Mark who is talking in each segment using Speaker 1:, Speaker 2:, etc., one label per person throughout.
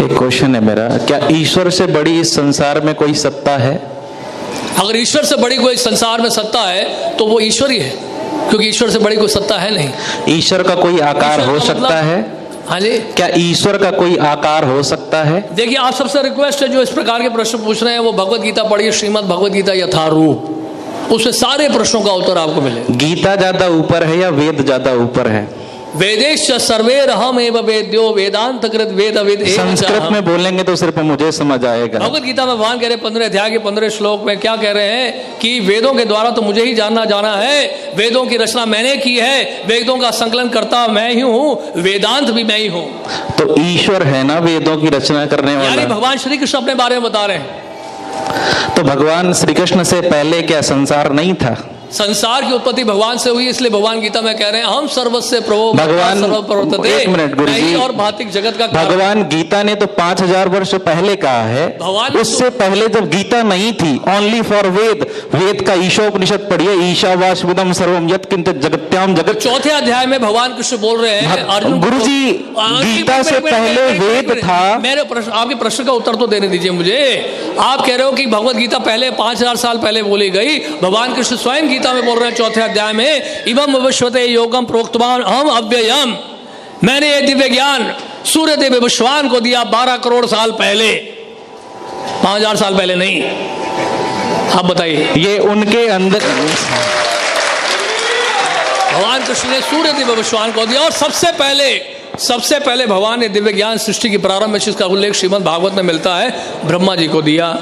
Speaker 1: एक क्वेश्चन है मेरा, क्या ईश्वर से बड़ी इस संसार में कोई सत्ता है?
Speaker 2: अगर ईश्वर से बड़ी कोई संसार में सत्ता है तो वो ईश्वर ही है, क्योंकि ईश्वर से बड़ी कोई सत्ता है नहीं।
Speaker 1: ईश्वर का कोई आकार हो सकता है?
Speaker 2: हाँ जी,
Speaker 1: क्या ईश्वर का कोई आकार हो सकता है?
Speaker 2: देखिए, आप सबसे रिक्वेस्ट है जो इस प्रकार के प्रश्न पूछ रहे हैं वो भगवत गीता पढ़िए, श्रीमद् भगवत गीता यथारूप, उसमें सारे प्रश्नों का उत्तर आपको मिलेगा।
Speaker 1: गीता ज्यादा ऊपर है या वेद ज्यादा ऊपर है?
Speaker 2: वेदेश सर्वेरहम एव वेद्यो वेदांत कृत वेद वेद।
Speaker 1: संस्कृत में बोलेंगे तो सिर्फ मुझे समझ आएगा।
Speaker 2: भगवत गीता में भगवान कह रहे 15 अध्याय के 15 श्लोक में क्या कह रहे हैं कि वेदों के द्वारा तो मुझे ही जाना है, वेदों की रचना मैंने की है, वेदों का संकलन करता मैं ही हूँ, वेदांत भी मैं ही हूँ।
Speaker 1: तो ईश्वर है ना वेदों की रचना करने वाला?
Speaker 2: यानी भगवान श्री कृष्ण अपने बारे में बता रहे हैं।
Speaker 1: तो भगवान श्री कृष्ण से पहले क्या संसार नहीं था?
Speaker 2: संसार की उत्पत्ति भगवान से हुई, इसलिए भगवान गीता में कह रहे हैं हम सर्वस्य प्रभो
Speaker 1: भगवान।
Speaker 2: सर्वप्रवर्तते।
Speaker 1: एक मिनट गुरु जी,
Speaker 2: और भौतिक जगत का
Speaker 1: भगवान गीता ने तो 5000 वर्ष पहले कहा है।
Speaker 2: भगवान
Speaker 1: उससे पहले जब गीता नहीं थी, ओनली फॉर वेद, वेद का ईशोपनिषद पढ़िए, ईशावास्यमिदं सर्वम यत्किंच जगत्याम जगत।
Speaker 2: चौथे अध्याय में भगवान कृष्ण बोल रहे हैं अर्जुन
Speaker 1: गुरु जी, गीता से पहले वेद था।
Speaker 2: मेरे प्रश्न, आपके प्रश्न का उत्तर तो देने दीजिए मुझे। आप कह रहे हो कि भगवत गीता पहले 5000 साल पहले बोली गई, भगवान कृष्ण स्वयं गीता में बोल रहे हैं चौथे अध्याय में, इवं विश्वते योगम प्रोक्तवान अहम अव्ययम, मैंने ये दिव्य ज्ञान सूर्य देव विश्वान को दिया 12 करोड़ साल पहले, 5000 साल पहले नहीं। आप बताइए,
Speaker 1: ये उनके अंदर
Speaker 2: भगवान कृष्ण ने सूर्य देव विश्वान को दिया, और सबसे पहले भगवान ने दिव्य ज्ञान सृष्टि की प्रारंभ में, जिसका उल्लेख श्रीमद् भागवत में मिलता है, ब्रह्मा जी को दिया।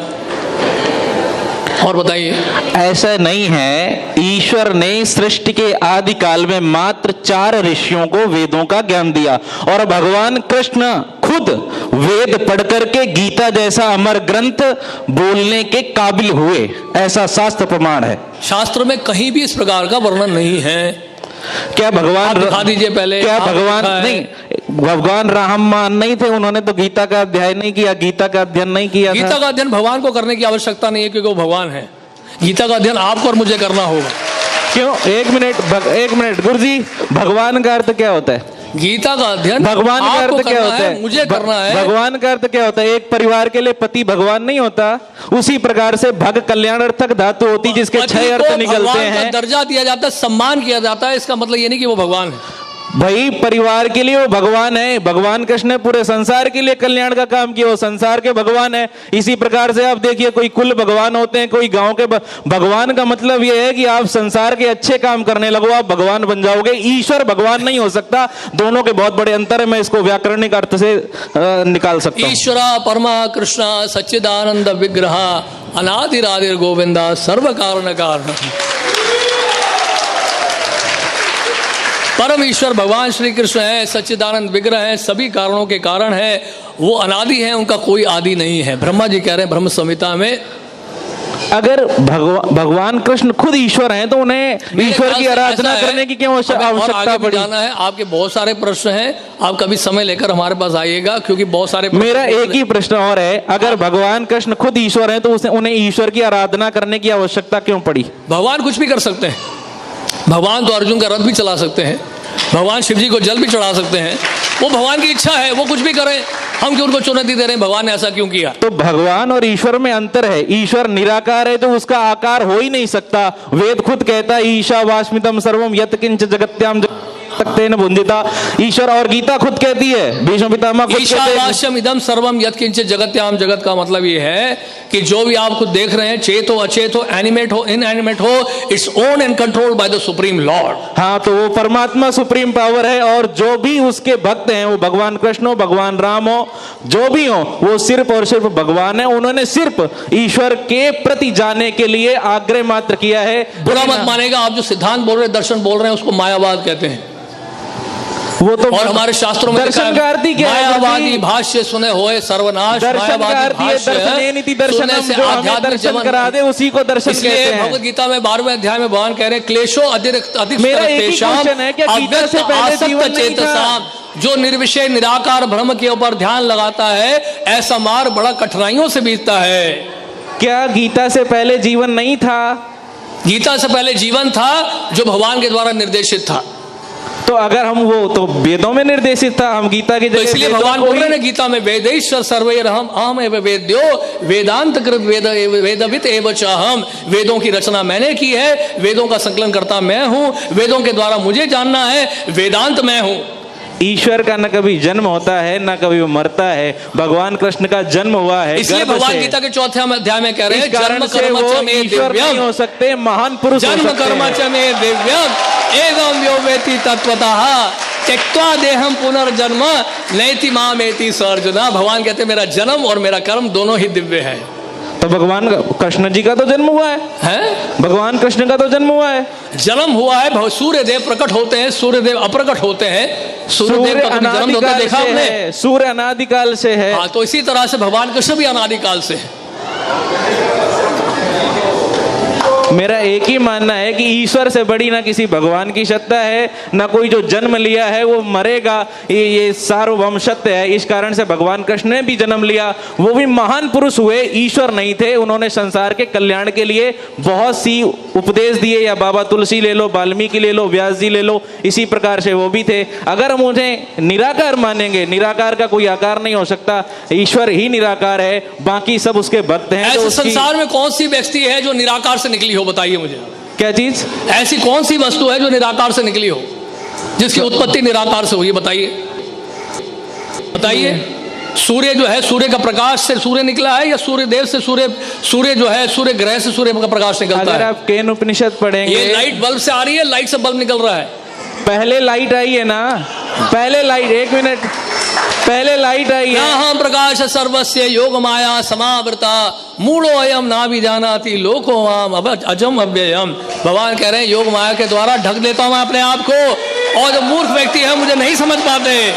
Speaker 2: और बताइए,
Speaker 1: ऐसा नहीं है, ईश्वर ने सृष्टि के आदि काल में मात्र 4 ऋषियों को वेदों का ज्ञान दिया, और भगवान कृष्ण खुद वेद पढ़ करके गीता जैसा अमर ग्रंथ बोलने के काबिल हुए, ऐसा शास्त्र प्रमाण है।
Speaker 2: शास्त्र में कहीं भी इस प्रकार का वर्णन नहीं है।
Speaker 1: क्या भगवान
Speaker 2: दिखा दीजिए पहले।
Speaker 1: क्या भगवान नहीं, भगवान राममान नहीं थे, उन्होंने तो गीता का अध्ययन नहीं किया, गीता का अध्ययन नहीं किया।
Speaker 2: गीता का अध्ययन भगवान को करने की आवश्यकता नहीं है, क्योंकि वो भगवान है। गीता का अध्ययन आपको और मुझे करना होगा।
Speaker 1: क्यों? एक मिनट गुरु जी, भगवान का अर्थ क्या होता है?
Speaker 2: गीता का अध्ययन
Speaker 1: भगवान का अर्थ क्या होता है?
Speaker 2: मुझे करना है।
Speaker 1: भगवान का अर्थ क्या होता है? एक परिवार के लिए पति भगवान नहीं होता, उसी प्रकार से भग कल्याणार्थक धातु होती, जिसके 6 अर्थ निकलते हैं।
Speaker 2: दर्जा दिया जाता है, सम्मान किया जाता है, इसका मतलब ये नहीं कि वो भगवान है।
Speaker 1: भाई, परिवार के लिए वो भगवान है। भगवान कृष्ण ने पूरे संसार के लिए कल्याण का काम किया, वो संसार के भगवान है। इसी प्रकार से आप देखिए, कोई कुल भगवान होते हैं, कोई गांव के भगवान का मतलब ये है कि आप संसार के अच्छे काम करने लगो, आप भगवान बन जाओगे। ईश्वर भगवान नहीं हो सकता, दोनों के बहुत बड़े अंतर है। मैं इसको व्याकरणिक अर्थ से निकाल सकता हूं।
Speaker 2: ईश्वरा परमा कृष्ण सच्चिदानंद विग्रह अनादिरादिर गोविंदा सर्व कारण कारण। परम ईश्वर भगवान श्री कृष्ण है, सच्चिदानंद विग्रह है, सभी कारणों के कारण है, वो अनादि है, उनका कोई आदि नहीं है। ब्रह्मा जी कह रहे हैं ब्रह्म संहिता में, अगर
Speaker 1: भगवान कृष्ण खुद ईश्वर हैं तो उन्हें ईश्वर की आराधना करने की क्यों आवश्यकता पड़ी?
Speaker 2: जाना है, आपके बहुत सारे प्रश्न हैं, आप कभी समय लेकर हमारे पास आइएगा, क्योंकि बहुत सारे।
Speaker 1: मेरा एक ही प्रश्न और है, अगर भगवान कृष्ण खुद ईश्वर हैं तो उन्हें ईश्वर की आराधना करने की आवश्यकता क्यों पड़ी?
Speaker 2: भगवान कुछ भी कर सकते हैं। भगवान तो अर्जुन का रथ भी चला सकते हैं, भगवान शिव जी को जल भी चढ़ा सकते हैं, वो भगवान की इच्छा है, वो कुछ भी करें। हम क्यों उनको चुनौती दे रहे हैं? भगवान ने ऐसा क्यों किया?
Speaker 1: तो भगवान और ईश्वर में अंतर है। ईश्वर निराकार है तो उसका आकार हो ही नहीं सकता। वेद खुद कहता है ईशावास्मिदं सर्वम यत्किंच जगत्याम तक्तेन भुंजिता। ईश्वर और गीता खुद कहती है, भीष्म पितामह खुद कहते हैं
Speaker 2: ईशावास्यमिदं सर्वम यत्किंच जगत्याम। जगत का मतलब ये है कि जो भी आप खुद देख रहे हैं, चेत हो, अचेत हो, एनिमेट हो, इनएनिमेट हो, its own and controlled by the supreme Lord.
Speaker 1: हाँ, तो वो परमात्मा सुप्रीम पावर है, और जो भी उसके भक्त हैं, वो भगवान कृष्ण हो, भगवान राम हो, जो भी हो, वो सिर्फ और सिर्फ भगवान है। उन्होंने सिर्फ ईश्वर के प्रति जाने के लिए आग्रह मात्र किया है।
Speaker 2: बुरा मत मानेगा, आप जो सिद्धांत बोल रहे हैं, दर्शन बोल रहे हैं, उसको मायावाद कहते हैं।
Speaker 1: वो तो
Speaker 2: और हमारे शास्त्रों में
Speaker 1: दर्शन का अर्थ क्या है?
Speaker 2: मायावादी भाष्य सुने होए सर्वनाश।
Speaker 1: दर्शन का अर्थ ये दर्शने नीति दर्शनम, जो हमें दर्शन करा दे उसी को दर्शन कहते हैं।
Speaker 2: भगवत गीता में 12वें अध्याय में भगवान कह रहे हैं क्लेशो अतिरिक्त
Speaker 1: मेरा एक ही क्वेश्चन है, क्या गीता से पहले जीवन नहीं था?
Speaker 2: जो निर्विषय निराकार ब्रह्म के ऊपर ध्यान लगाता है, ऐसा मार्ग बड़ा कठिनाइयों से बीतता है।
Speaker 1: क्या गीता से पहले जीवन नहीं था?
Speaker 2: गीता से पहले जीवन था जो भगवान के द्वारा निर्देशित था।
Speaker 1: तो अगर हम वो तो वेदों में निर्देशित था, हम गीता की
Speaker 2: तो
Speaker 1: जगह
Speaker 2: इसलिए
Speaker 1: वेदों
Speaker 2: भगवान
Speaker 1: को
Speaker 2: बोल
Speaker 1: ही-
Speaker 2: रहे हैं गीता में वेदेश्वर सर्वैरहम अहम एव वेद्यो वेदांत कृत वेदवित एव चाहम। वेदों की रचना मैंने की है, वेदों का संकलन करता मैं हूं, वेदों के द्वारा मुझे जानना है, वेदांत मैं हूं।
Speaker 1: ईश्वर का न कभी जन्म होता है न कभी वो मरता है। भगवान कृष्ण का जन्म हुआ है
Speaker 2: इसलिए
Speaker 1: गर्भ
Speaker 2: भगवान
Speaker 1: से।
Speaker 2: गीता के 4वें अध्याय में कह रहे
Speaker 1: इस
Speaker 2: हैं
Speaker 1: कारण
Speaker 2: जन्म
Speaker 1: से
Speaker 2: कर्म
Speaker 1: वो
Speaker 2: च मे
Speaker 1: ईश्वर नहीं
Speaker 2: दिव्यम
Speaker 1: हो सकते, महान पुरुष हो
Speaker 2: जन्म
Speaker 1: सकते
Speaker 2: कर्म
Speaker 1: हैं।
Speaker 2: च मे दिव्यम एवं यो वेति तत्वतः त्यक्त्वा देहम पुनर्जन्म नैति मामेति सर्जना। भगवान कहते हैं मेरा जन्म और मेरा कर्म दोनों ही दिव्य है।
Speaker 1: तो भगवान कृष्ण जी का तो जन्म हुआ है,
Speaker 2: हैं?
Speaker 1: भगवान कृष्ण का तो जन्म हुआ है।
Speaker 2: जन्म हुआ है, सूर्य देव प्रकट होते हैं, सूर्य देव अप्रकट होते हैं। सूर्य देव का कभी जन्म होता
Speaker 1: अनादिकाल
Speaker 2: देखा
Speaker 1: से
Speaker 2: आपने?
Speaker 1: है, सूर्य अनादिकाल से है।
Speaker 2: हाँ, तो इसी तरह से भगवान कृष्ण भी अनादिकाल से है।
Speaker 1: मेरा एक ही मानना है कि ईश्वर से बड़ी ना किसी भगवान की सत्ता है, ना कोई जो जन्म लिया है वो मरेगा। ये सार्वभौम सत्य है। इस कारण से भगवान कृष्ण ने भी जन्म लिया, वो भी महान पुरुष हुए, ईश्वर नहीं थे। उन्होंने संसार के कल्याण के लिए बहुत सी उपदेश दिए, या बाबा तुलसी ले लो, वाल्मीकि ले लो, व्यास जी ले लो, इसी प्रकार से वो भी थे। अगर हम उन्हें निराकार मानेंगे, निराकार का कोई आकार नहीं हो सकता, ईश्वर ही निराकार है, बाकी सब उसके भक्त हैं।
Speaker 2: ऐसे संसार में कौन सी व्यक्ति है जो निराकार से निकली हो? बताइए मुझे।
Speaker 1: क्या चीज?
Speaker 2: ऐसी कौन सी वस्तु है जो निराकार से निकली हो, जिसकी उत्पत्ति निराकार से हुई? बताइए बताइए। सूर्य जो है, सूर्य का प्रकाश से सूर्य निकला है, या सूर्य देव से सूर्य जो है, सूर्य ग्रह से सूर्य का प्रकाश निकलता
Speaker 1: अगर
Speaker 2: है?
Speaker 1: आप केन उपनिषद पढ़ेंगे,
Speaker 2: ये लाइट बल्ब से आ रही है, लाइट से बल्ब निकल रहा है।
Speaker 1: पहले लाइट आई है ना, पहले लाइट, एक मिनट, पहले लाइट आई है।
Speaker 2: यहाँ प्रकाश सर्वस्य योग माया समावृता मूढ़ो अयम ना भी जानाति लोको माम अजम अव्ययम। भगवान कह रहे हैं योग माया के द्वारा ढक देता हूं मैं अपने आप को, और जो मूर्ख व्यक्ति है मुझे नहीं समझ पाते।